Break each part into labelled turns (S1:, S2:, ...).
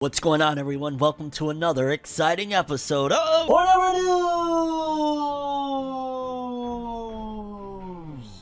S1: What's going on, everyone? Welcome to another exciting episode of FORNEVERNEWS!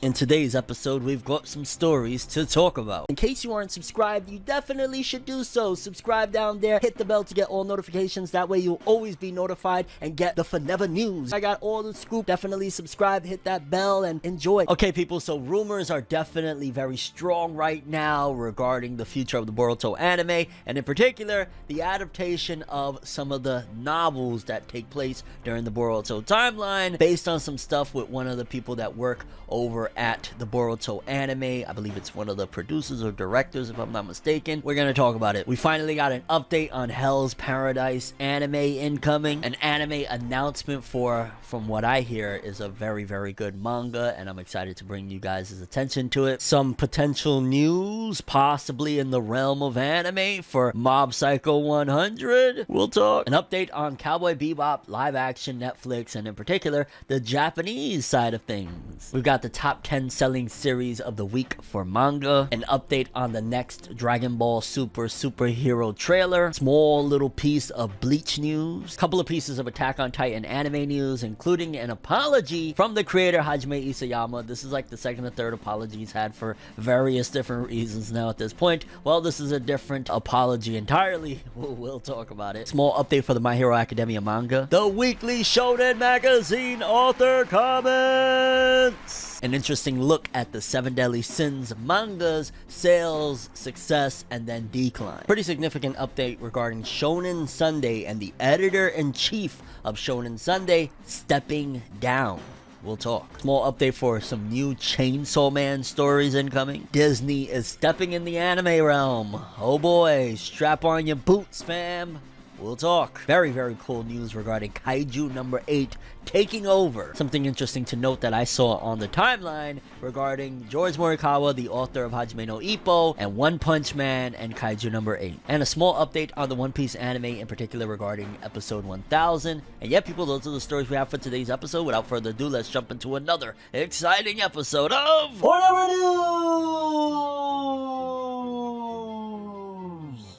S1: In today's episode, we've got some stories to talk about. In case you aren't subscribed, you definitely should do so. Subscribe down there, hit the bell to get all notifications. That way you'll always be notified and get the FORNEVERNEWS. I got all the scoop. Definitely subscribe, hit that bell, and enjoy. Okay, people, so rumors are definitely very strong right now regarding the future of the Boruto anime, and in particular, the adaptation of some of the novels that take place during the Boruto timeline, based on some stuff with one of the people that work over at the Boruto anime. I believe it's one of the producers or directors, if I'm not mistaken. We're gonna talk about it. We finally got an update on Hell's Paradise anime incoming. An anime announcement for, from what I hear, is a very, very good manga, and I'm excited to bring you guys' attention to it. Some potential news, possibly in the realm of anime, for Mob Psycho 100. We'll talk. An update on Cowboy Bebop live action Netflix, and in particular, the Japanese side of things. We've got the top 10 selling series of the week for manga, an update on the next Dragon Ball Super superhero trailer, small little piece of Bleach news, couple of pieces of Attack on Titan anime news, including an apology from the creator Hajime Isayama. This is like the second or third apology he's had for various different reasons now at this point. Well, this is a different apology entirely. We'll talk about it. Small update for the My Hero Academia manga, the weekly Shonen magazine author comments, an interesting look at the 7 Deadly Sins manga's sales, success, and then decline. Pretty significant update regarding Shonen Sunday and the editor-in-chief of Shonen Sunday stepping down. We'll talk. Small update for some new Chainsaw Man stories incoming. Disney is stepping in the anime realm. Oh boy, strap on your boots, fam. We'll talk. Very, very cool news regarding Kaiju number 8 taking over. Something interesting to note that I saw on the timeline regarding George Morikawa, the author of Hajime no Ippo, and One Punch Man, and Kaiju number 8. And a small update on the One Piece anime, in particular regarding episode 1000. And yeah, people, those are the stories we have for today's episode. Without further ado, let's jump into another exciting episode of FORNEVERNEWS!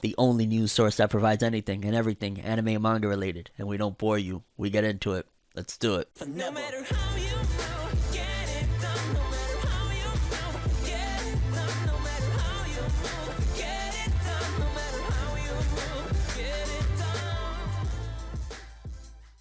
S1: The only news source that provides anything and everything anime and manga related, and we don't bore you. We get into it. Let's do it.
S2: No matter how you feel, get it done. No matter how you feel, get it done. No matter how you feel, get it done. No matter how you feel, get it done.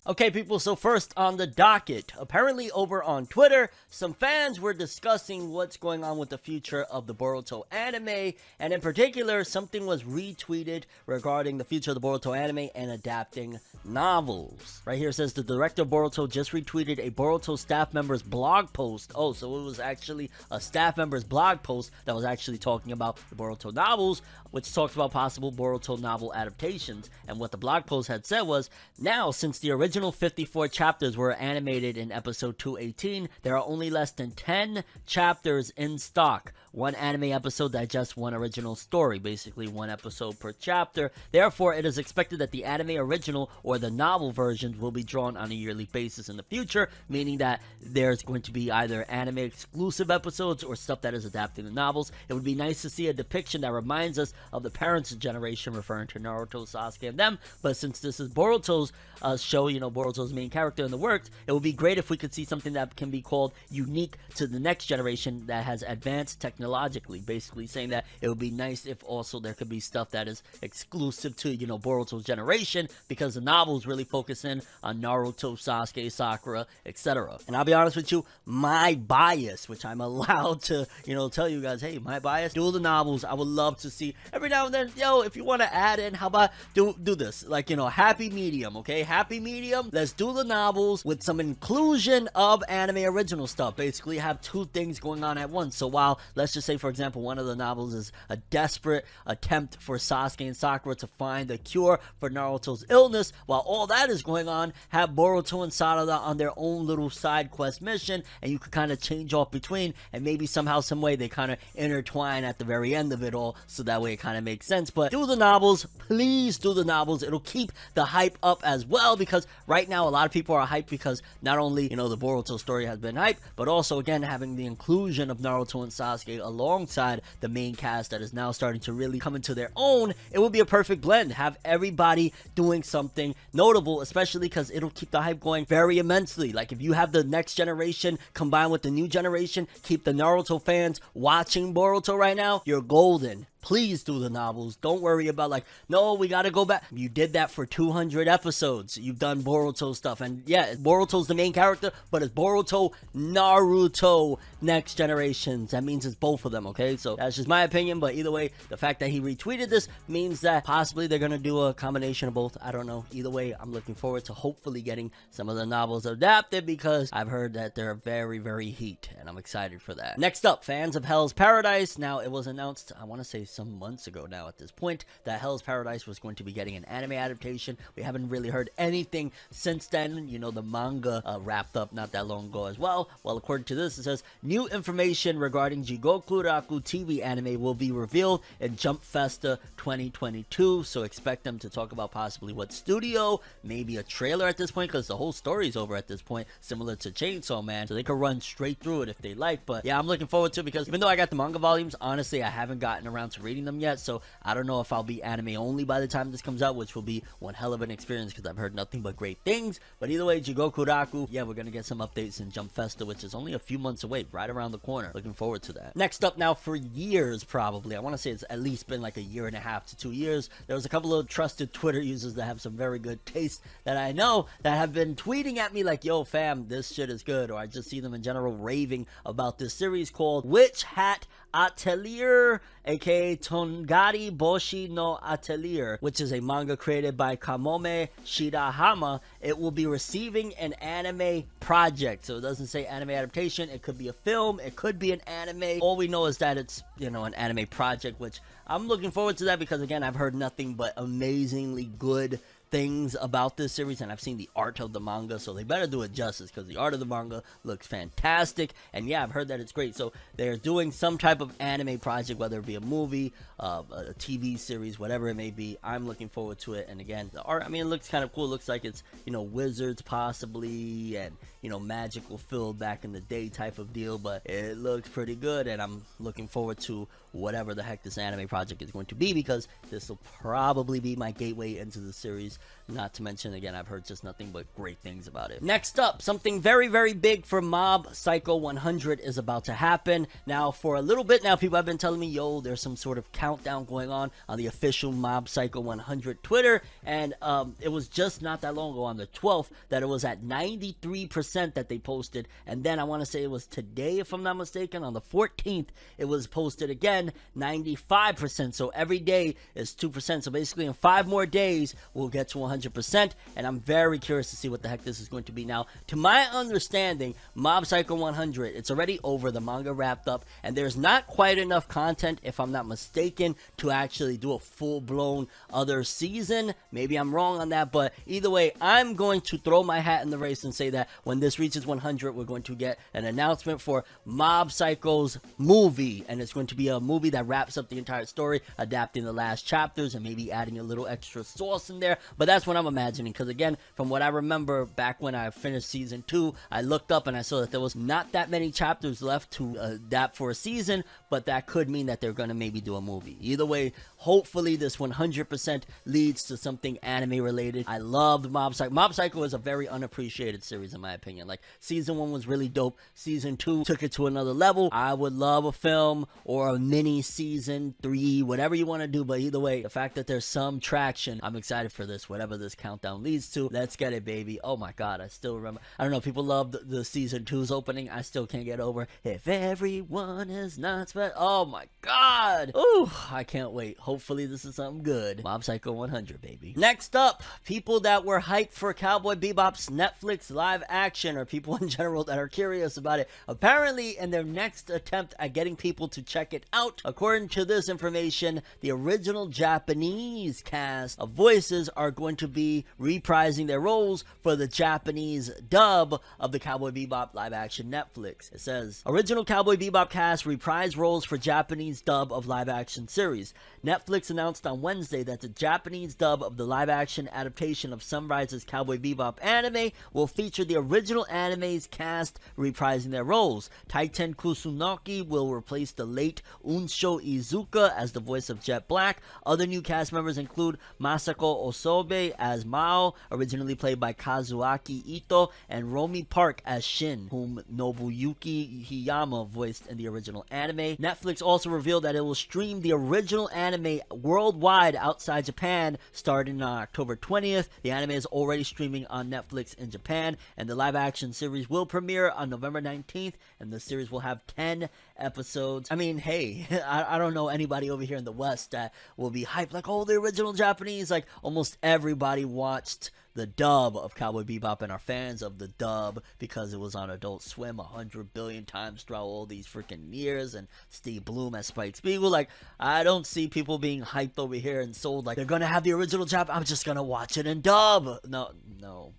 S1: Okay, people, so first on the docket, apparently over on Twitter, some fans were discussing what's going on with the future of the Boruto anime, and in particular, something was retweeted regarding the future of the Boruto anime and adapting novels. Right here it says the director of Boruto just retweeted a Boruto staff member's blog post. Oh, so it was actually a staff member's blog post that was actually talking about the Boruto novels, which talks about possible Boruto novel adaptations. And what the blog post had said was, now, since the original 54 chapters were animated in episode 218, there are only less than 10 chapters in stock. One anime episode digests one original story, basically one episode per chapter. Therefore, it is expected that the anime original or the novel versions will be drawn on a yearly basis in the future, meaning that there's going to be either anime exclusive episodes or stuff that is adapting the novels. It would be nice to see a depiction that reminds us of the parents' generation, referring to Naruto, Sasuke, and them, but since this is Boruto's show, you know, Boruto's main character in the works, it would be great if we could see something that can be called unique to the next generation that has advanced technologically, basically saying that it would be nice if also there could be stuff that is exclusive to, you know, Boruto's generation, because the novels really focus in on Naruto, Sasuke, Sakura, etc. And I'll be honest with you, my bias, which I'm allowed to, you know, tell you guys, hey, my bias, do the novels. I would love to see every now and then, yo, if you want to add in, how about do this, like, you know, happy medium, okay? Happy medium, let's do the novels with some inclusion of anime original stuff. Basically have two things going on at once. So while, let's just say, for example, one of the novels is a desperate attempt for Sasuke and Sakura to find the cure for Naruto's illness, while all that is going on, have Boruto and Sarada on their own little side quest mission, and you could kind of change off between, and maybe somehow, some way, they kind of intertwine at the very end of it all, so that way it kind of makes sense. But do the novels, please do the novels. It'll keep the hype up as well, because right now a lot of people are hyped because not only, you know, the Boruto story has been hyped, but also, again, having the inclusion of Naruto and Sasuke alongside the main cast that is now starting to really come into their own, it would be a perfect blend. Have everybody doing something notable, especially because it'll keep the hype going very immensely. Like, if you have the next generation combined with the new generation, keep the Naruto fans watching Boruto right now, you're golden. Please do the novels. Don't worry about like, no, we gotta go back. You did that for 200 episodes. You've done Boruto stuff. And yeah, Boruto's the main character, but it's Boruto, Naruto, next generations. That means it's both of them, okay? So that's just my opinion. But either way, the fact that he retweeted this means that possibly they're gonna do a combination of both. I don't know. Either way, I'm looking forward to hopefully getting some of the novels adapted, because I've heard that they're very, very heat, and I'm excited for that. Next up, fans of Hell's Paradise. Now, it was announced, I want to say some months ago now at this point, that Hell's Paradise was going to be getting an anime adaptation. We haven't really heard anything since then. You know, the manga wrapped up not that long ago as well. Well, according to this, it says new information regarding Jigoku Raku TV anime will be revealed in Jump Festa 2022. So expect them to talk about possibly what studio, maybe a trailer at this point, because the whole story's over at this point, similar to Chainsaw Man, so they could run straight through it if they like. But yeah, I'm looking forward to it, because even though I got the manga volumes, honestly, I haven't gotten around to reading them yet, so I don't know if I'll be anime only by the time this comes out, which will be one hell of an experience, because I've heard nothing but great things. But either way, Jigoku Raku, yeah, we're gonna get some updates in Jump Festa, which is only a few months away, right around the corner. Looking forward to that. Next up now, for years probably, I want to say it's at least been like a year and a half to 2 years, there was a couple of trusted Twitter users that have some very good taste that I know that have been tweeting at me like, yo fam, this shit is good, or I just see them in general raving about this series called Witch Hat Atelier, aka Tongari Boshi no Atelier, which is a manga created by Kamome Shirahama. It will be receiving an anime project, so it doesn't say anime adaptation. It could be a film, it could be an anime. All we know is that it's, you know, an anime project, which I'm looking forward to that, because again, I've heard nothing but amazingly good things about this series, and I've seen the art of the manga, so they better do it justice, because the art of the manga looks fantastic. And yeah, I've heard that it's great, so they're doing some type of anime project, whether it be a movie, a TV series, whatever it may be. I'm looking forward to it. And again, the art, I mean, it looks kind of cool. It looks like it's, you know, wizards possibly, and, you know, magical filled back in the day type of deal, but it looks pretty good, and I'm looking forward to whatever the heck this anime project is going to be, because this will probably be my gateway into the series. Not to mention, again, I've heard just nothing but great things about it. Next up, something very, very big for Mob Psycho 100 is about to happen. Now, for a little bit now, people have been telling me, yo, there's some sort of countdown going on the official Mob Psycho 100 Twitter, and it was just not that long ago, on the 12th, that it was at 93% that they posted, and then I want to say it was today, if I'm not mistaken, on the 14th, it was posted again, 95%, so every day is 2%, so basically in 5 more days, we'll get to 100%, and I'm very curious to see what the heck this is going to be. Now, to my understanding, Mob Psycho 100, it's already over, the manga wrapped up, and there's not quite enough content, if I'm not mistaken, to actually do a full-blown other season. Maybe I'm wrong on that, but either way, I'm going to throw my hat in the race and say that when this reaches 100, we're going to get an announcement for Mob Psycho's movie, and it's going to be a movie that wraps up the entire story, adapting the last chapters and maybe adding a little extra sauce in there. But that's what I'm imagining, because again, from what I remember back when I finished season 2, I looked up and I saw that there was not that many chapters left to adapt for a season, but that could mean that they're going to maybe do a movie. Either way, hopefully this 100% leads to something anime related. I loved Mob Psycho. Mob Psycho is a very unappreciated series in my opinion. Like, season 1 was really dope. Season 2 took it to another level. I would love a film or a mini season 3, whatever you want to do, but either way, the fact that there's some traction, I'm excited for this, whatever this countdown leads to. Let's get it, baby. Oh my god, I still remember. I don't know, people love the season 2's opening. I still can't get over if everyone is not special. Oh my god. Ooh, I can't wait. Hopefully this is something good. Mob Psycho 100, baby. Next up, people that were hyped for Cowboy Bebop's Netflix live action, or people in general that are curious about it, apparently in their next attempt at getting people to check it out, according to this information, the original Japanese cast of voices are going to be reprising their roles for the Japanese dub of the Cowboy Bebop live-action Netflix. It says, original Cowboy Bebop cast reprise roles for Japanese dub of live-action series. Netflix announced on Wednesday that the Japanese dub of the live-action adaptation of Sunrise's Cowboy Bebop anime will feature the original anime's cast reprising their roles. Taiten Kusunoki will replace the late Unsho Izuka as the voice of Jet Black. Other new cast members include Masako Osobe as Mao, originally played by Kazuaki Ito, and Romi Park as Shin, whom Nobuyuki Hiyama voiced in the original anime. Netflix also revealed that it will stream the original anime worldwide outside Japan starting on October 20th. The anime is already streaming on Netflix in Japan, and the live-action series will premiere on November 19th, and the series will have 10 episodes. I mean, hey, I don't know anybody over here in the West that will be hyped like, oh, the original Japanese. Like, almost everybody watched the dub of Cowboy Bebop and are fans of the dub because it was on Adult Swim 100 billion times throughout all these freaking years, and Steve Bloom as Spike Spiegel. Like, I don't see people being hyped over here and sold like they're gonna have the original Jap. I'm just gonna watch it in dub. No,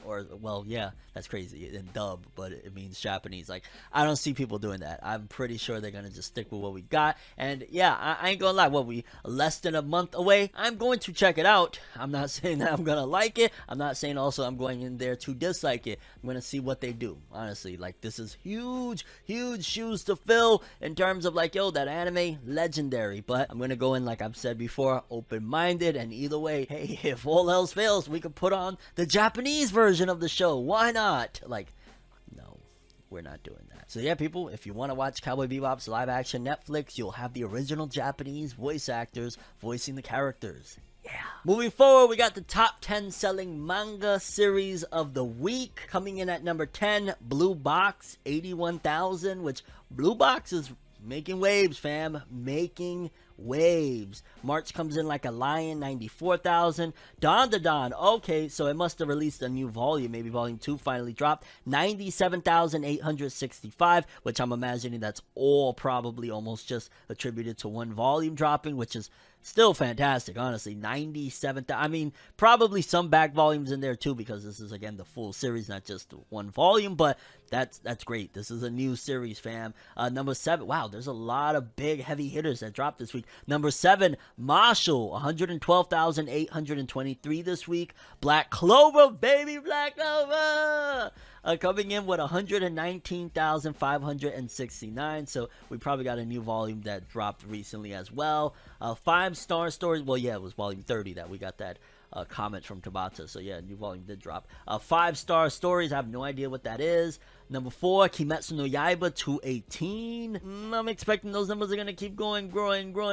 S1: or well, yeah, that's crazy in dub, but it means Japanese. Like, I don't see people doing that. I'm pretty sure they're gonna just stick with what we got. And yeah, I ain't gonna lie. What, we less than a month away? I'm going to check it out. I'm not saying that I'm gonna like it. I'm not saying also I'm going in there to dislike it. I'm gonna see what they do. Honestly, like, this is huge shoes to fill in terms of like, yo, that anime legendary. But I'm gonna go in, like I've said before, open-minded, and either way, hey, if all else fails, we could put on the Japanese version of the show. Why not? Like, no, we're not doing that. So yeah, people, if you want to watch Cowboy Bebop's live-action Netflix, you'll have the original Japanese voice actors voicing the characters. Yeah. Moving forward, we got the top 10 selling manga series of the week. Coming in at number 10, Blue Box, 81,000, which Blue Box is making waves, fam. Making waves. March comes in like a lion, 94,000. Don, okay, so it must have released a new volume. Maybe volume 2 finally dropped. 97,865, which I'm imagining that's all probably almost just attributed to one volume dropping, which is still fantastic, honestly. 97,000. I mean, probably some back volumes in there too, because this is, again, the full series, not just one volume, but that's great. This is a new series, fam. Number 7, wow, there's a lot of big heavy hitters that dropped this week. Number 7, Marshall, 112,823 this week. Black Clover, baby, Black Clover! Coming in with 119,569. So we probably got a new volume that dropped recently as well. 5-star stories. Well, yeah, it was volume 30 that we got that comment from Tabata. So yeah, new volume did drop. 5-star stories. I have no idea what that is. Number 4, Kimetsu no Yaiba, 218. I'm expecting those numbers are going to keep growing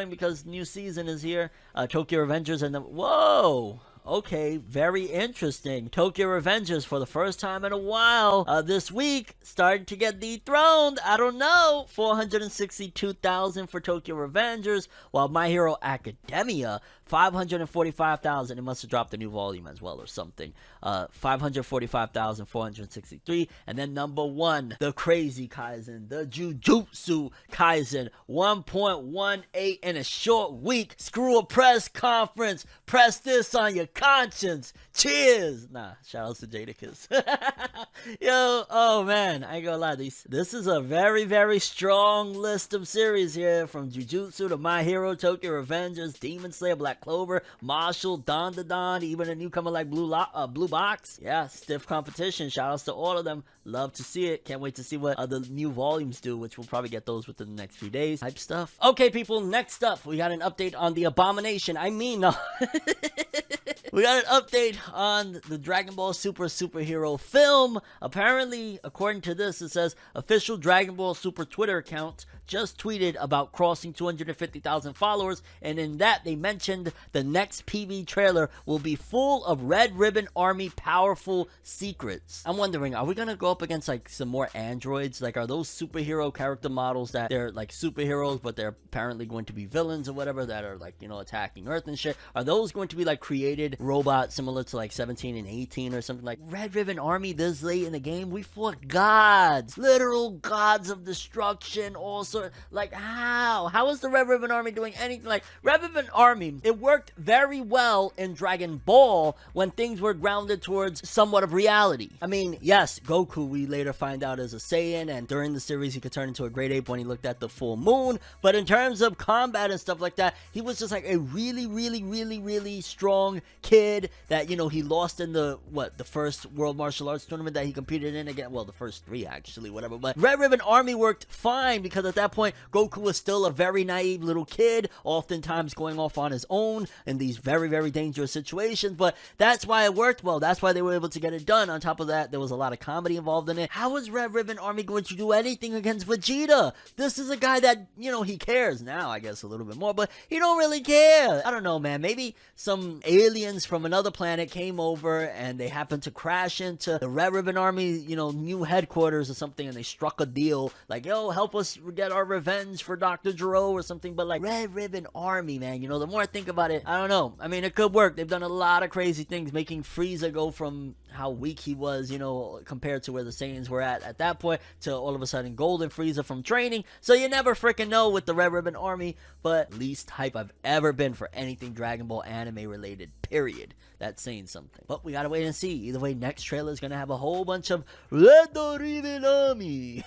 S1: because new season is here. Tokyo Revengers and whoa! Okay, very interesting. Tokyo Revengers, for the first time in a while, this week, starting to get dethroned. I don't know. 462,000 for Tokyo Revengers, while My Hero Academia, 545,000. It must have dropped a new volume as well or something. 545,463. And then number 1, the Crazy Kaisen, the Jujutsu Kaisen, 1.18 in a short week. Screw a press conference. Press this on your conscience. Cheers. Nah, shout out to Jadakiss. Yo, oh man, I ain't gonna lie. This is a very, very strong list of series here, from Jujutsu to My Hero, Tokyo Revengers, Demon Slayer, Black Clover, Marshall, Don, even a newcomer like Blue Box. Yeah, stiff competition. Shout outs to all of them. Love to see it. Can't wait to see what the new volumes do, which we'll probably get those within the next few days. Hype stuff. Okay, people, next up, we got an update on the Abomination. We got an update on the Dragon Ball superhero film. Apparently, according to this, it says official Dragon Ball Super Twitter account just tweeted about crossing 250,000 followers, and in that they mentioned the next PV trailer will be full of Red Ribbon Army powerful secrets. I'm wondering, are we gonna go up against like some more androids? Like, are those superhero character models that they're like superheroes, but they're apparently going to be villains or whatever, that are like, you know, attacking Earth and shit? Are those going to be like created robots similar to like 17 and 18 or something? Like, Red Ribbon Army this late in the game? We fought gods, literal gods of destruction, also sort. Like, how is the Red Ribbon Army doing anything? Like, Red Ribbon Army, it worked very well in Dragon Ball when things were grounded towards somewhat of reality. I mean, yes, Goku, we later find out, is a Saiyan, and during the series he could turn into a great ape when he looked at the full moon, but in terms of combat and stuff like that, he was just like a really strong kid that, you know, he lost in the first World Martial Arts tournament that he competed in again. Well, the first 3 actually, whatever. But Red Ribbon Army worked fine because at that point Goku was still a very naive little kid, oftentimes going off on his own in these very dangerous situations, but that's why it worked well. That's why they were able to get it done. On top of that, there was a lot of comedy involved in it. How is Red Ribbon Army going to do anything against Vegeta? This is a guy that, you know, he cares now, I guess a little bit more, but he don't really care. I don't know, man. Maybe some aliens from another planet came over and they happened to crash into the Red Ribbon Army, you know, new headquarters or something, and they struck a deal like, yo, help us get our revenge for Dr. Gero or something. But like, Red Ribbon Army, man, you know, the more I think about it, I don't know. I mean, it could work. They've done a lot of crazy things, making Frieza go from how weak he was, you know, compared to where the Saiyans were at that point, to all of a sudden Golden Frieza from training. So you never freaking know with the Red Ribbon Army, but least hype I've ever been for anything Dragon Ball anime related, period. That's saying something. But we gotta wait and see. Either way, next trailer is gonna have a whole bunch of Red Ribbon Army.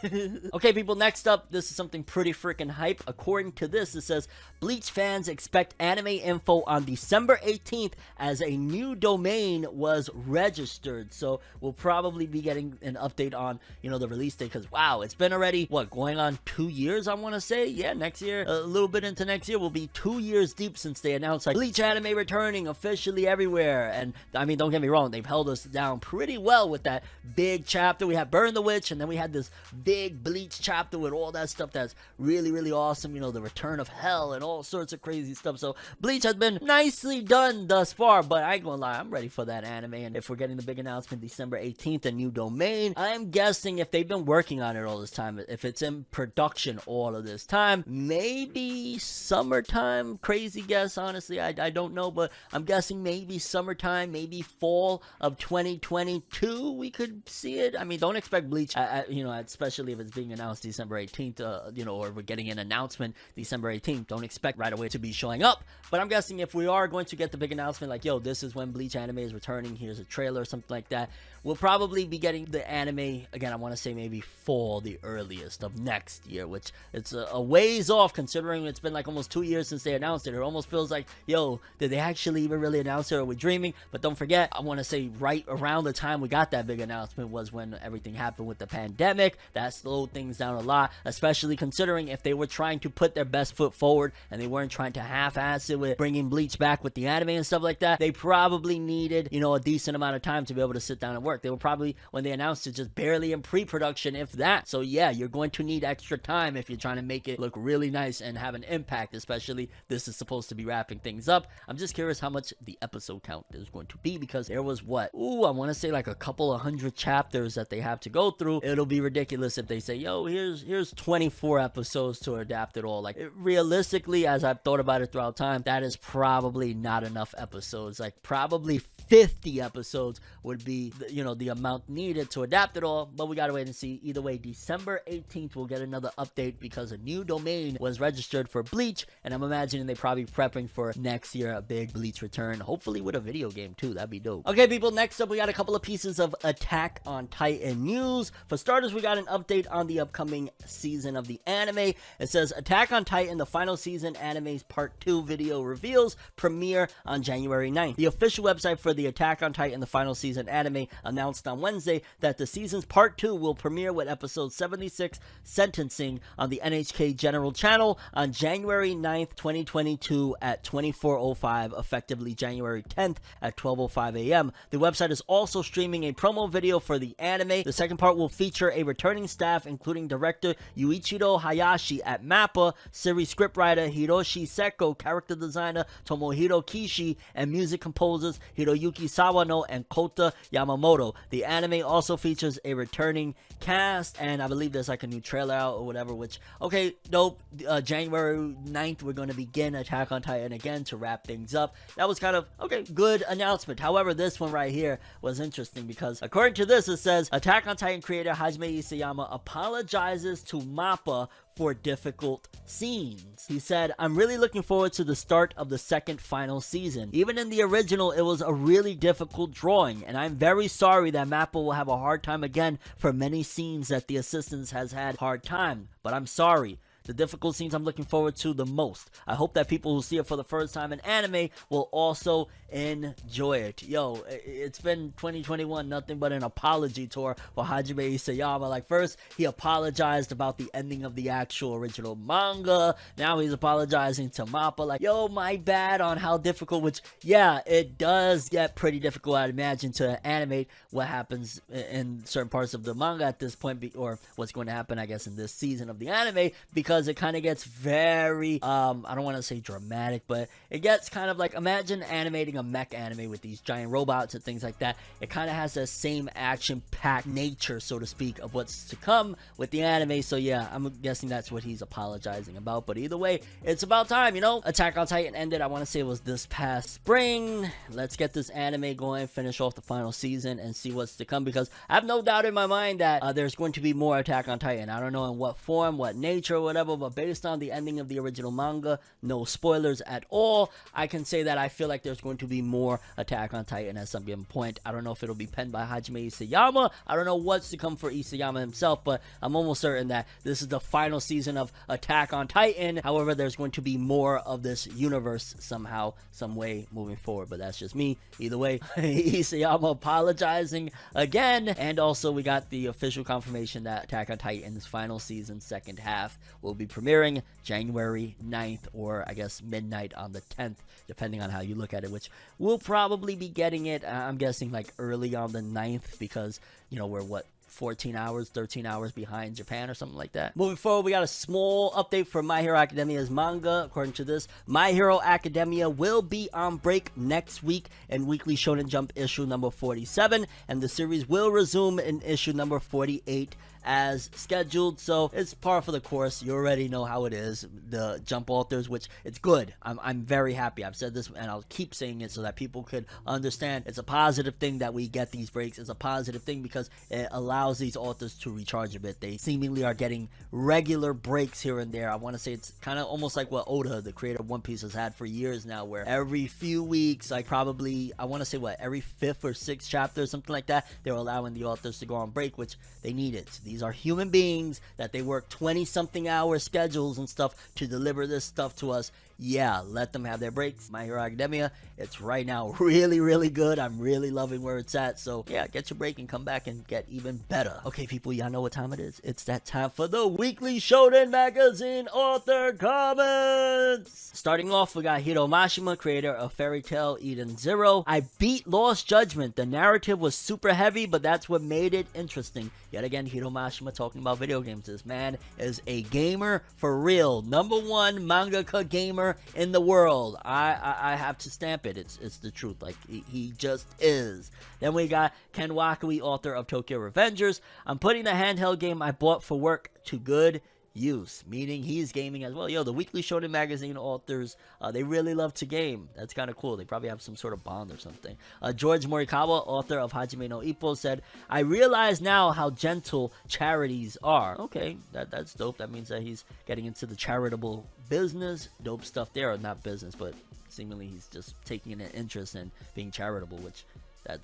S1: Okay, people, next up, this is something pretty freaking hype. According to this, it says, Bleach fans expect anime info on December 18th as a new domain was registered. So we'll probably be getting an update on, you know, the release date, because wow, it's been already, what, going on 2 years, I want to say? Yeah, next year, a little bit into next year, will be 2 years deep since they announced like Bleach anime returning officially everywhere. And I mean, don't get me wrong, they've held us down pretty well with that big chapter. We had Burn the Witch, and then we had this big Bleach chapter with all that stuff that's really awesome, you know, the return of hell and all sorts of crazy stuff. So Bleach has been nicely done thus far, but I ain't gonna lie, I'm ready for that anime. And if we're getting the big announcement December 18th, a new domain, I'm guessing if they've been working on it all this time, if it's in production all of this time, maybe summertime. Crazy guess, honestly, I don't know, but I'm guessing maybe summertime, maybe fall of 2022 we could see it. I mean, don't expect Bleach you know, especially if it's being announced December 18th, you know, or we're getting an announcement December 18th, don't expect right away to be showing up. But I'm guessing if we are going to get the big announcement like, yo, this is when Bleach anime is returning, here's a trailer or something like that, we'll probably be getting the anime again. I want to say maybe fall the earliest of next year, which it's a ways off considering it's been like almost 2 years since they announced it. It almost feels like, yo, did they actually even really announce it, or we're dreaming? But don't forget, I want to say right around the time we got that big announcement was when everything happened with the pandemic. That slowed things down a lot, especially considering if they were trying to put their best foot forward and they weren't trying to half-ass it with bringing Bleach back with the anime and stuff like that, they probably needed, you know, a decent amount of time to be able to sit down and work. They were probably, when they announced it, just barely in pre-production, if that. So yeah, you're going to need extra time if you're trying to make it look really nice and have an impact, especially this is supposed to be wrapping things up. I'm just curious how much the episode count is going to be, because there was what, I want to say like a couple of 100 chapters that they have to go through. It'll be ridiculous if they say, yo, here's 24 episodes to adapt it all. Like, realistically, as I've thought about it throughout time, that is probably not enough episodes. Like, probably 50 episodes would be, you know, the amount needed to adapt it all. But we gotta wait and see. Either way, December 18th we'll get another update because a new domain was registered for Bleach, and I'm imagining they're probably prepping for next year a big Bleach return, hopefully with a video game too. That'd be dope. Okay, people, next up we got a couple of pieces of Attack on Titan news. For starters, we got an update on the upcoming season of the anime. It says Attack on Titan, the final season anime's part 2 video reveals premiere on January 9th. The official website for the Attack on Titan, the final season anime, announced on Wednesday that the season's part 2 will premiere with episode 76, Sentencing, on the NHK General Channel on January 9th, 2022 at 24:05, effectively January 10th at 12:05 a.m. The website is also streaming a promo video for the anime. The second part will feature a returning staff, including director Yuichiro Hayashi at MAPPA, series scriptwriter Hiroshi Seko, character designer Tomohiro Kishi, and music composers Hiroyuki Sawano and Kota Yamamoto. The anime also features a returning cast, and I believe there's like a new trailer out or whatever, which, okay, dope. January 9th, we're going to begin Attack on Titan again to wrap things up. That was kind of, okay, good announcement. However, this one right here was interesting because according to this, it says Attack on Titan creator Hajime Isayama apologizes to MAPPA for difficult scenes. He said, I'm really looking forward to the start of the second final season. Even in the original, it was a really difficult drawing, and I'm very sorry that Mappa will have a hard time again for many scenes that the assistants has had hard time, but I'm sorry. The difficult scenes I'm looking forward to the most. I hope that people who see it for the first time in anime will also enjoy it. Yo, it's been 2021, nothing but an apology tour for Hajime Isayama. Like, first, he apologized about the ending of the actual original manga. Now he's apologizing to Mappa. Like, yo, my bad on how difficult, which, yeah, it does get pretty difficult, I'd imagine, to animate what happens in certain parts of the manga at this point, or what's going to happen, I guess, in this season of the anime, because it kind of gets very, I don't want to say dramatic, but it gets kind of like, imagine animating a mech anime with these giant robots and things like that. It kind of has the same action-packed nature, so to speak, of what's to come with the anime. So yeah, I'm guessing that's what he's apologizing about. But either way, it's about time, you know? Attack on Titan ended, I want to say it was this past spring. Let's get this anime going, finish off the final season, and see what's to come, because I have no doubt in my mind that there's going to be more Attack on Titan. I don't know in what form, what nature, whatever, but based on the ending of the original manga, no spoilers at all, I can say that I feel like there's going to be more Attack on Titan at some given point. I don't know if it'll be penned by Hajime Isayama. I don't know what's to come for Isayama himself, but I'm almost certain that this is the final season of Attack on Titan. However, there's going to be more of this universe somehow, some way moving forward, but that's just me. Either way, Isayama apologizing again, and also we got the official confirmation that Attack on Titan's final season, second half, will be premiering January 9th, or I guess midnight on the 10th, depending on how you look at it, which we'll probably be getting it, I'm guessing, like early on the 9th, because, you know, we're what, 14 hours, 13 hours behind Japan or something like that. Moving forward, we got a small update for My Hero Academia's manga. According to this, My Hero Academia will be on break next week in Weekly Shonen Jump issue number 47, and the series will resume in issue number 48 as scheduled. So it's par for the course. You already know how it is, the Jump authors, which it's good. I'm very happy. I've said this and I'll keep saying it so that people could understand it's a positive thing that we get these breaks. It's a positive thing because it allows these authors to recharge a bit. They seemingly are getting regular breaks here and there. I want to say it's kind of almost like what Oda, the creator of One Piece, has had for years now, where every few weeks, like probably, I want to say what, every 5th or 6th chapter, something like that, they're allowing the authors to go on break, which they need it. These are human beings that they work 20-something hour schedules and stuff to deliver this stuff to us. Yeah, let them have their breaks. My Hero Academia, it's right now really, really good. I'm really loving where it's at. So yeah, get your break and come back and get even better. Okay, people, y'all know what time it is. It's that time for the Weekly Shonen Magazine Author Comments. Starting off, we got Hiro Mashima, creator of Fairy Tail Eden Zero. I beat Lost Judgment. The narrative was super heavy, but that's what made it interesting. Yet again, Hiro Mashima talking about video games. This man is a gamer for real. #1 mangaka gamer in the world. I have to stamp it. It's the truth. Like, he just is. Then we got Ken Wakui, author of Tokyo Revengers. I'm putting the handheld game I bought for work to good use, meaning he's gaming as well. Yo, the Weekly Shonen Magazine authors, they really love to game. That's kind of cool. They probably have some sort of bond or something. George Morikawa, author of Hajime no Ippo, said, I realize now how gentle charities are. Okay, that's dope. That means that he's getting into the charitable business. Dope stuff there. Or not business, but seemingly he's just taking an interest in being charitable, which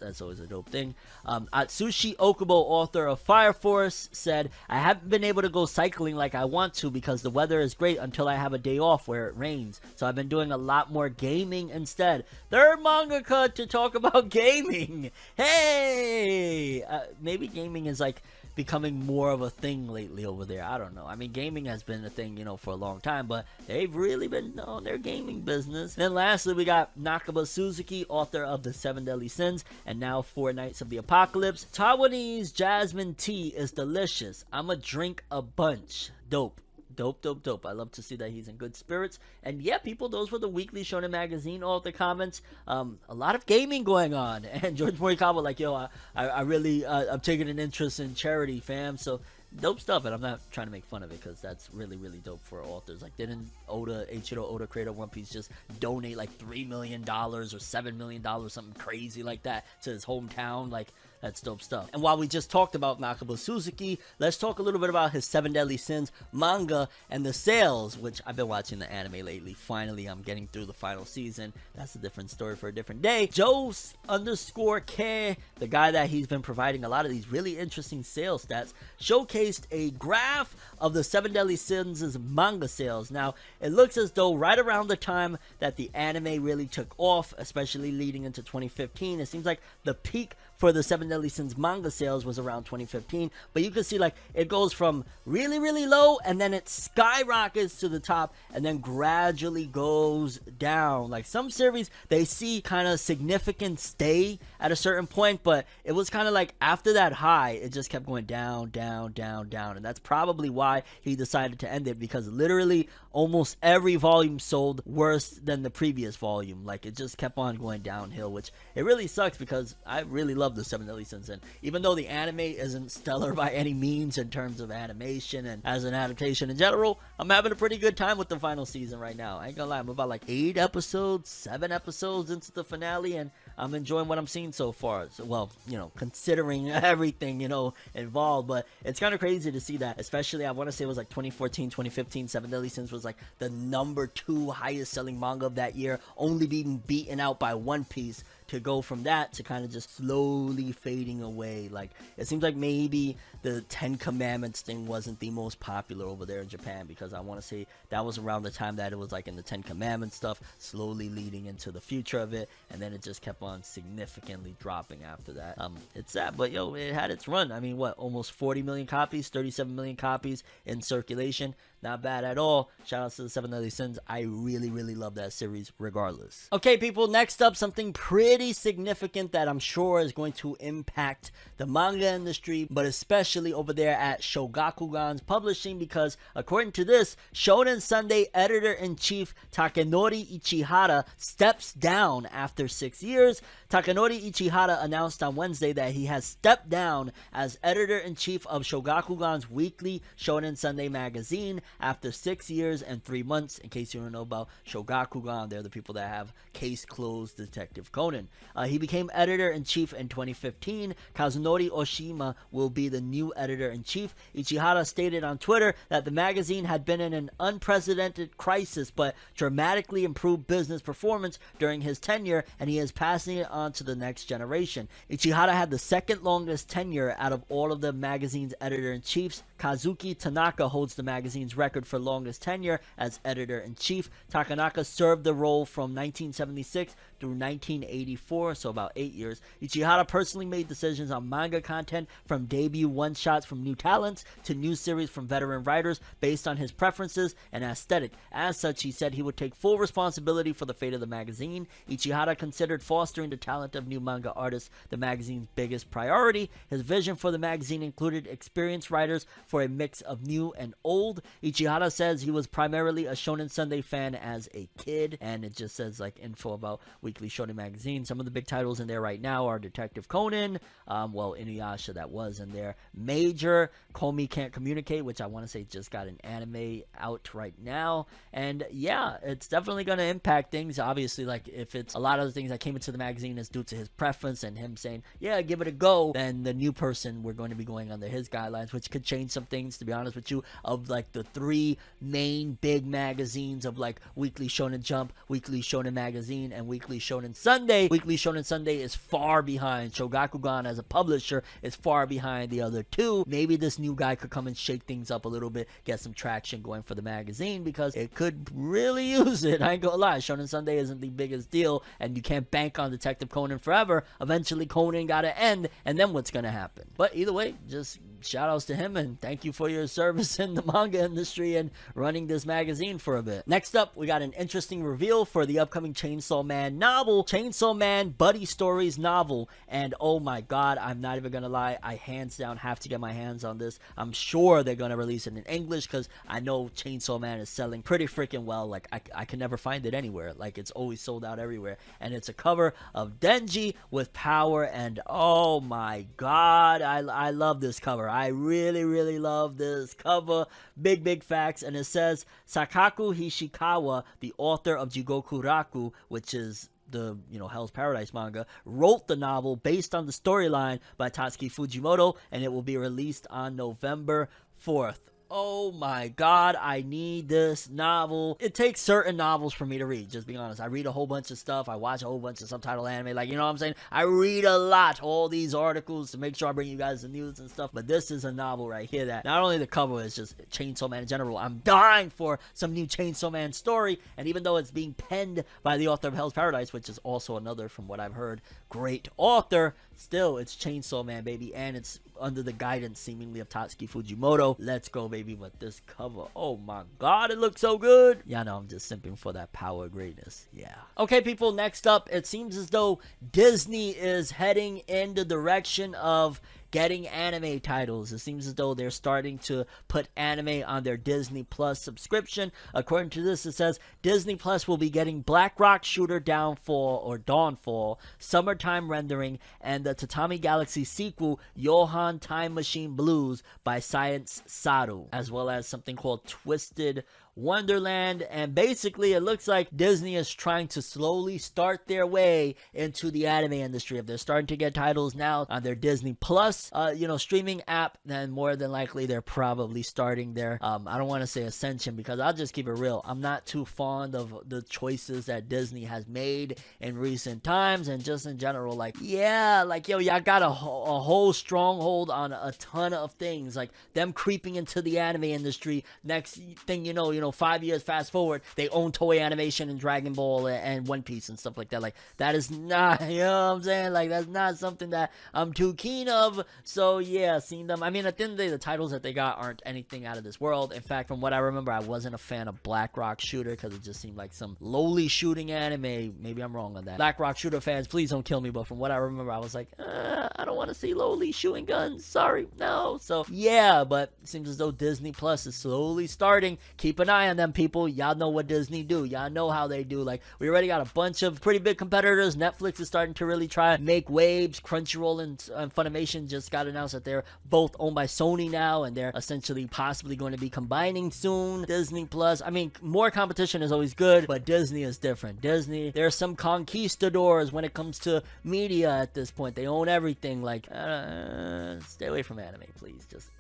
S1: that's always a dope thing. Atsushi Okubo, author of Fire Force, said, I haven't been able to go cycling like I want to because the weather is great until I have a day off where it rains. So I've been doing a lot more gaming instead. Third mangaka to talk about gaming. Hey! Maybe gaming is like becoming more of a thing lately over there. I don't know. I mean, gaming has been a thing, you know, for a long time, but they've really been on their gaming business. Then lastly, we got Nakaba Suzuki, author of The Seven Deadly Sins and now Four Nights of the Apocalypse. Taiwanese jasmine tea is delicious. I'ma drink a bunch. Dope. Dope. I love to see that he's in good spirits. And yeah, people, those were the Weekly Shonen Magazine author comments. A lot of gaming going on. And George Morikawa, like, yo, I really, I'm taking an interest in charity, fam. So dope stuff. And I'm not trying to make fun of it because that's really, really dope for authors. Like, didn't Eiichiro Oda, creator of One Piece, just donate like $3 million or $7 million, something crazy like that, to his hometown? Like, That's dope stuff. And while we just talked about Makoto Suzuki, let's talk a little bit about his 7 Deadly Sins manga and the sales, which I've been watching the anime lately. Finally, I'm getting through the final season. That's a different story for a different day. Joe_K, the guy that he's been providing a lot of these really interesting sales stats, showcased a graph of the 7 Deadly Sins' manga sales. Now, it looks as though right around the time that the anime really took off, especially leading into 2015, it seems like the peak for the 7 Deadly Sins manga sales was around 2015, but you can see like it goes from really, really low and then it skyrockets to the top and then gradually goes down. Like some series, they see kind of significant stay at a certain point, but it was kind of like after that high, it just kept going down, down, down, down, and that's probably why he decided to end it, because literally almost every volume sold worse than the previous volume. Like it just kept on going downhill, which it really sucks because I really love the 7 Deadly Sins, and even though the anime isn't stellar by any means in terms of animation and as an adaptation in general, I'm having a pretty good time with the final season right now. I ain't gonna lie, I'm about like 7 episodes into the finale, and I'm enjoying what I'm seeing so far. So, well, you know, considering everything, you know, involved, but it's kind of crazy to see that, especially I want to say it was like 2014, 2015, 7 Deadly Sins was like the #2 highest selling manga of that year, only being beaten out by One Piece, to go from that to kind of just slowly fading away. Like it seems like maybe the 10 Commandments thing wasn't the most popular over there in Japan, because I want to say that was around the time that it was like in the 10 Commandments stuff, slowly leading into the future of it, and then it just kept on significantly dropping after that. It's sad, but yo, it had its run. I mean, what, almost 40 million copies, 37 million copies in circulation. Not bad at all. Shout out to the 7 Deadly Sins. I really, really love that series regardless. Okay, people, next up, something pretty significant that I'm sure is going to impact the manga industry, but especially over there at Shogakukan's Publishing, because according to this, Shonen Sunday editor-in-chief Takenori Ichihara steps down after 6 years. Takenori Ichihara announced on Wednesday that he has stepped down as editor-in-chief of Shogakukan's weekly Shonen Sunday magazine after 6 years and 3 months. In case you don't know about Shogakukan, they're the people that have Case Closed Detective Conan. He became editor-in-chief in 2015. Kazunori Oshima will be the new editor-in-chief. Ichihara stated on Twitter that the magazine had been in an unprecedented crisis but dramatically improved business performance during his tenure, and he is passing it on to the next generation. Ichihara had the second longest tenure out of all of the magazine's editor-in-chiefs. Kazuki Tanaka holds the magazine's record for longest tenure as editor-in-chief. Tanaka served the role from 1976 through 1984, so about 8 years. Ichihara personally made decisions on manga content, from debut one-shots from new talents to new series from veteran writers, based on his preferences and aesthetic. As such, he said he would take full responsibility for the fate of the magazine. Ichihara considered fostering the talent of new manga artists the magazine's biggest priority. His vision for the magazine included experienced writers for a mix of new and old. Ichihara says he was primarily a Shonen Sunday fan as a kid, and it just says like info about Weekly Shonen Magazine. Some of the big titles in there right now are Detective Conan, Inuyasha, that was in there, Major, Komi Can't Communicate, which I want to say just got an anime out right now, and yeah, it's definitely going to impact things. Obviously, like if it's a lot of the things that came into the magazine is due to his preference and him saying, yeah, give it a go, then the new person, we're going to be going under his guidelines, which could change some things, to be honest with you, of like the 3 main big magazines of like Weekly Shonen Jump, Weekly Shonen Magazine, and Weekly Shonen Sunday. Weekly Shonen Sunday is far behind. Shogakukan as a publisher is far behind the other 2. Maybe this new guy could come and shake things up a little bit, get some traction going for the magazine, because it could really use it. I ain't gonna lie, Shonen Sunday isn't the biggest deal, and you can't bank on Detective Conan forever. Eventually Conan gotta end, and then what's gonna happen? But either way, just shout outs to him, and thank you for your service in the manga industry and running this magazine for a bit. Next up, we got an interesting reveal for the upcoming Chainsaw Man novel, Chainsaw Man Buddy Stories novel, and oh my god, I'm not even gonna lie, I hands down have to get my hands on this. I'm sure they're gonna release it in English, because I know Chainsaw Man is selling pretty freaking well. Like I can never find it anywhere. Like it's always sold out everywhere, and it's a cover of Denji with power, and oh my god, I love this cover. I really, really love this cover. Big facts. And it says Sakaku Hishikawa, the author of Jigoku Raku, which is the Hell's Paradise manga, wrote the novel based on the storyline by Tatsuki Fujimoto, and it will be released on November 4th. Oh my god, I need this novel. It takes certain novels for me to read, just being honest. I read a whole bunch of stuff. I watch a whole bunch of subtitle anime. Like, you know what I'm saying? I read a lot, all these articles to make sure I bring you guys the news and stuff. But this is a novel right here that not only the cover is just Chainsaw Man in general. I'm dying for some new Chainsaw Man story. And even though it's being penned by the author of Hell's Paradise, which is also another, from what I've heard, great author, still it's Chainsaw Man, baby. And it's under the guidance seemingly of Tatsuki Fujimoto. Let's go, baby, with this cover. Oh my god, it looks so good. Yeah, no, I'm just simping for that power greatness. Yeah. Okay, people, next up, it seems as though Disney is heading in the direction of getting anime titles. It seems as though they're starting to put anime on their Disney Plus subscription. According to this, it says Disney Plus will be getting Black Rock Shooter Dawnfall, Summertime Rendering, and the Tatami Galaxy sequel, Johan Time Machine Blues by Science Saru, as well as something called Twisted Wonderland. And basically it looks like Disney is trying to slowly start their way into the anime industry. If they're starting to get titles now on their Disney Plus streaming app, then more than likely they're probably starting their I don't want to say ascension, because I'll just keep it real, I'm not too fond of the choices that Disney has made in recent times, and just in general, like, yeah, like, yo, y'all got a whole stronghold on a ton of things, like them creeping into the anime industry. Next thing you know, 5 years fast forward, they own Toei Animation and Dragon Ball and One Piece and stuff like that. Like, that is not, you know what I'm saying? Like, that's not something that I'm too keen of. So yeah, seeing them, I mean, at the end of the day, the titles that they got aren't anything out of this world. In fact, from what I remember, I wasn't a fan of Black Rock Shooter because it just seemed like some lowly shooting anime. Maybe I'm wrong on that. Black Rock Shooter fans, please don't kill me, but from what I remember, I was like, I don't want to see lowly shooting guns. Sorry, no. So yeah, but it seems as though Disney Plus is slowly starting. Keep an eye on them, people. Y'all know what Disney do. Y'all know how they do. Like, we already got a bunch of pretty big competitors. Netflix is starting to really try and make waves. Crunchyroll and Funimation just got announced that they're both owned by Sony now, and they're essentially possibly going to be combining soon. Disney Plus, I mean, more competition is always good, but Disney is different. Disney, there's some conquistadors when it comes to media at this point. They own everything. Like, stay away from anime, please. Just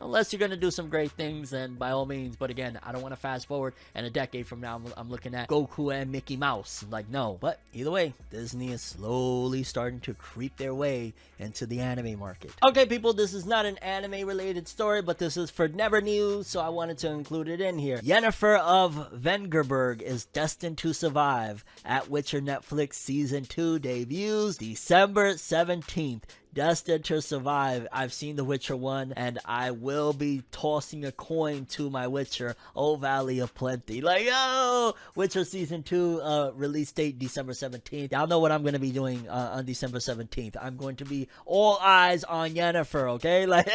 S1: unless you're going to do some great things, then by all means. But again, I don't want to fast forward and a decade from now I'm looking at Goku and Mickey Mouse. Like, no. But either way, Disney is slowly starting to creep their way into the anime market. Okay, people, this is not an anime related story, but this is FORNEVERNEWS, so I wanted to include it in here. Yennefer of Vengerberg is destined to survive. At Witcher Netflix Season 2 debuts December 17th. Destined to survive. I've seen The Witcher 1, and I will be tossing a coin to my Witcher, Oh Valley of Plenty. Like, yo! Witcher Season 2 release date December 17th. Y'all know what I'm going to be doing on December 17th. I'm going to be all eyes on Yennefer, okay? Like,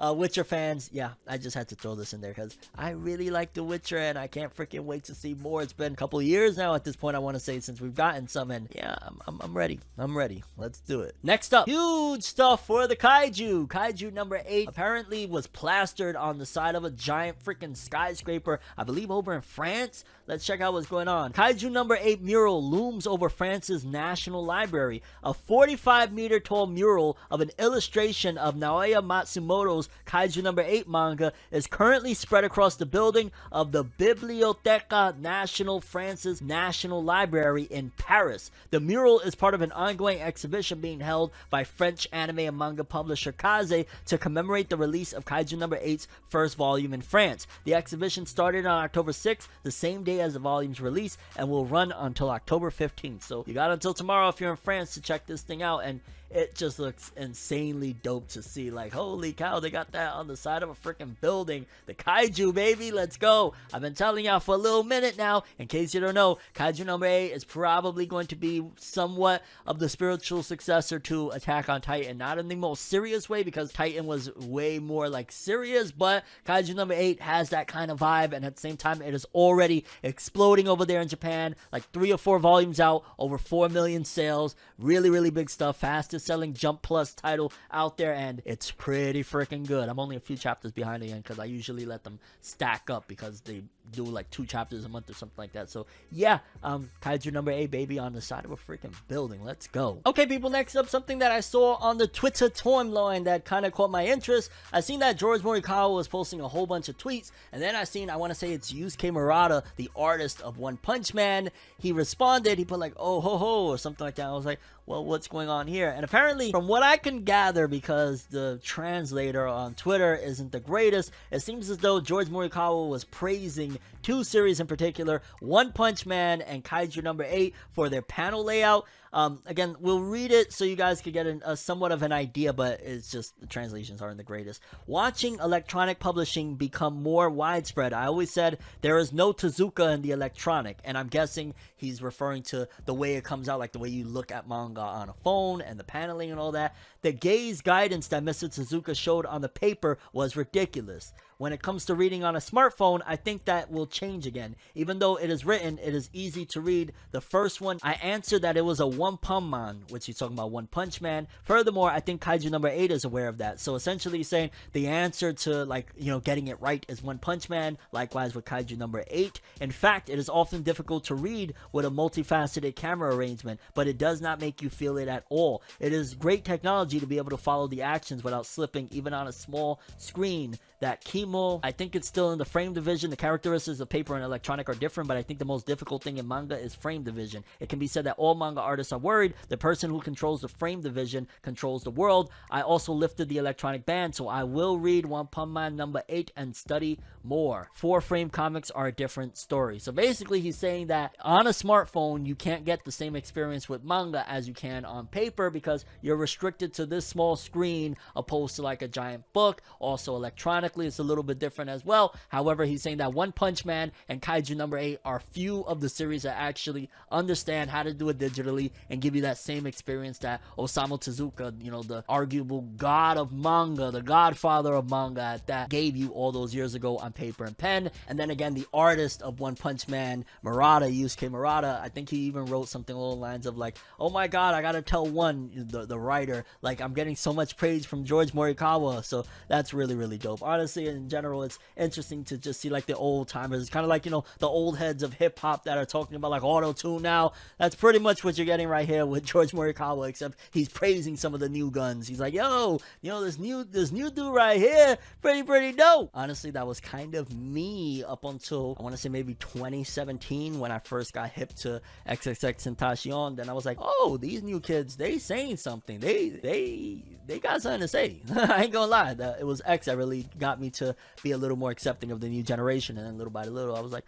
S1: Witcher fans, yeah, I just had to throw this in there because I really like The Witcher, and I can't freaking wait to see more. It's been a couple of years now at this point, I want to say, since we've gotten some, and yeah, I'm ready. I'm ready. Let's do it. Next up, huge stuff for the Kaiju. Kaiju number 8 apparently was plastered on the side of a giant freaking skyscraper, I believe over in France. Let's check out what's going on. Kaiju number 8 mural looms over France's National Library. A 45-meter tall mural of an illustration of Naoya Matsumoto's Kaiju number 8 manga is currently spread across the building of the Bibliothèque Nationale France's National Library in Paris. The mural is part of an ongoing exhibition being held by French anime and manga publisher Kaze to commemorate the release of Kaiju number 8's first volume in France. The exhibition started on October 6th, the same day as the volume's release, and will run until October 15th. So you got until tomorrow if you're in France to check this thing out, and it just looks insanely dope to see. Like, holy cow, they got that on the side of a freaking building. The Kaiju, baby, let's go. I've been telling y'all for a little minute now. In case you don't know, Kaiju number 8 is probably going to be somewhat of the spiritual successor to Attack on Titan. Not in the most serious way, because Titan was way more like serious, but Kaiju number 8 has that kind of vibe, and at the same time, it is already exploding over there in Japan. Like 3 or 4 volumes out, over 4 million sales. Really, really big stuff. Fastest fastest selling Jump Plus title out there, and it's pretty freaking good. I'm only a few chapters behind again because I usually let them stack up because they do like 2 chapters a month or something like that. So yeah, Kaiju number 8, baby, on the side of a freaking building. Let's go. Okay, people, next up, something that I saw on the Twitter timeline that kind of caught my interest. I seen that George Morikawa was posting a whole bunch of tweets, and then I seen, I want to say it's Yusuke Murata, the artist of One Punch Man. He responded, he put like, oh ho ho, or something like that. I was like, well, what's going on here? And apparently, from what I can gather, because the translator on Twitter isn't the greatest, it seems as though George Morikawa was praising 2 series in particular, One Punch Man and Kaiju number 8, for their panel layout. Again, we'll read it so you guys can get a somewhat of an idea, but it's just the translations aren't the greatest. Watching electronic publishing become more widespread. I always said there is no Tezuka in the electronic, and I'm guessing he's referring to the way it comes out, like the way you look at manga on a phone and the paneling and all that. The gaze guidance that Mr. Tezuka showed on the paper was ridiculous. When it comes to reading on a smartphone, I think that will change again. Even though it is written, it is easy to read. The first one, I answered that it was a One Punch Man, which he's talking about One Punch Man. Furthermore, I think Kaiju number 8 is aware of that. So essentially he's saying the answer to, like, you know, getting it right is One Punch Man. Likewise with Kaiju number 8. In fact, it is often difficult to read with a multifaceted camera arrangement, but it does not make you feel it at all. It is great technology to be able to follow the actions without slipping, even on a small screen. That Kimo, I think it's still in the frame division. The characteristics of paper and electronic are different, but I think the most difficult thing in manga is frame division. It can be said that all manga artists are worried the person who controls the frame division controls the world. I also lifted the electronic ban, so I will read One Punch Man number 8 and study more. 4-frame comics are a different story. So basically he's saying that on a smartphone you can't get the same experience with manga as you can on paper because you're restricted to this small screen opposed to like a giant book. Also electronically it's a little bit different as well. However, he's saying that One Punch Man and Kaiju number 8 are few of the series that actually understand how to do it digitally and give you that same experience that Osamu Tezuka, you know, the arguable god of manga, the godfather of manga, that gave you all those years ago on paper and pen. And then again, the artist of One Punch Man, Murata, Yusuke Murata, I think he even wrote something along the lines of like, oh my god, I gotta tell the writer, like, I'm getting so much praise from George Morikawa. So that's really, really dope. Honestly, in general, it's interesting to just see like the old timers. It's kind of like, you know, the old heads of hip hop that are talking about like auto-tune now. That's pretty much what you're getting right here with George Morikawa, except he's praising some of the new guns. He's like, yo, you know, this new dude right here, pretty dope. Honestly, that was kind of me up until, I want to say maybe 2017 when I first got hip to XXXTentacion. Then I was like, oh, these new kids, they saying something. They got something to say. I ain't gonna lie. It was X that really got me to be a little more accepting of the new generation, and then little by little I was like,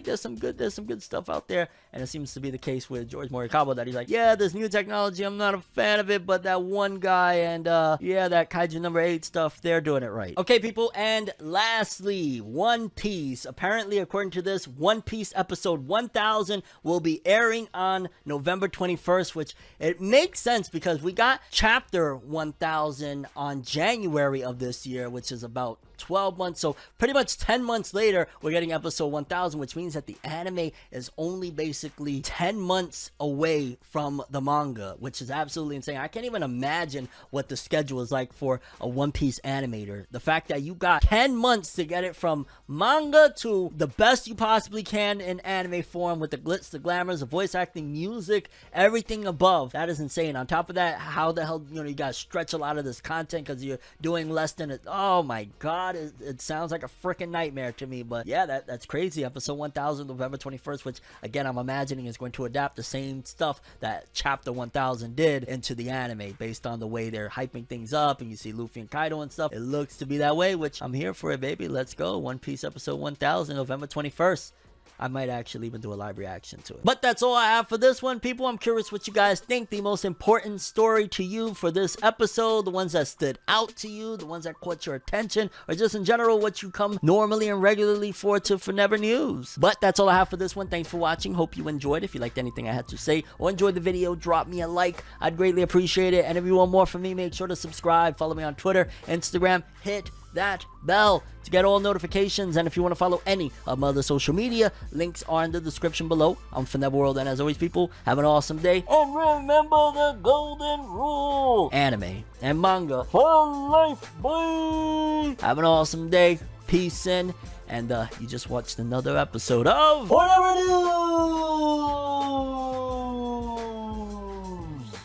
S1: there's some good stuff out there. And it seems to be the case with George Morikawa, that he's like, yeah, this new technology, I'm not a fan of it, but that one guy and yeah, that Kaiju number 8 stuff, they're doing it right. Okay, people, and lastly, One Piece. Apparently, according to this, One Piece episode 1000 will be airing on November 21st, which it makes sense because we got chapter 1000 on January of this year, which is about 12 months. So pretty much 10 months later, we're getting episode 1000, which means that the anime is only basically 10 months away from the manga, which is absolutely insane. I can't even imagine what the schedule is like for a One Piece animator. The fact that you got 10 months to get it from manga to the best you possibly can in anime form with the glitz, the glamours, the voice acting, music, everything above. That is insane. On top of that, how the hell, you know, you gotta stretch a lot of this content because you're doing less than it. Oh my god, it sounds like a freaking nightmare to me. But yeah, that's crazy. Episode 1000, November 21st, which again, I'm imagining is going to adapt the same stuff that chapter 1000 did into the anime based on the way they're hyping things up, and you see Luffy and Kaido and stuff. It looks to be that way, which I'm here for it, baby. Let's go. One Piece episode 1000, November 21st. I might actually even do a live reaction to it. But that's all I have for this one, people. I'm curious what you guys think. The most important story to you for this episode, the ones that stood out to you, the ones that caught your attention, or just in general what you come normally and regularly for to Forever News. But that's all I have for this one. Thanks for watching. Hope you enjoyed. If you liked anything I had to say or enjoyed the video, drop me a like. I'd greatly appreciate it. And if you want more from me, make sure to subscribe. Follow me on Twitter, Instagram. Hit that bell to get all notifications. And if you want to follow any of my other social media, links are in the description below. I'm ForneverWorld, and as always, people, have an awesome day. And remember the golden rule: anime and manga for life, boy. Have an awesome day. Peace in. And you just watched another episode of Forever News.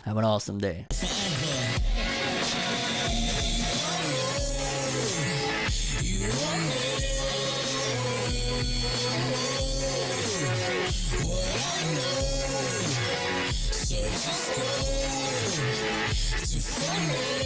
S1: Have an awesome day.
S2: Subscribe to ForneverWorld.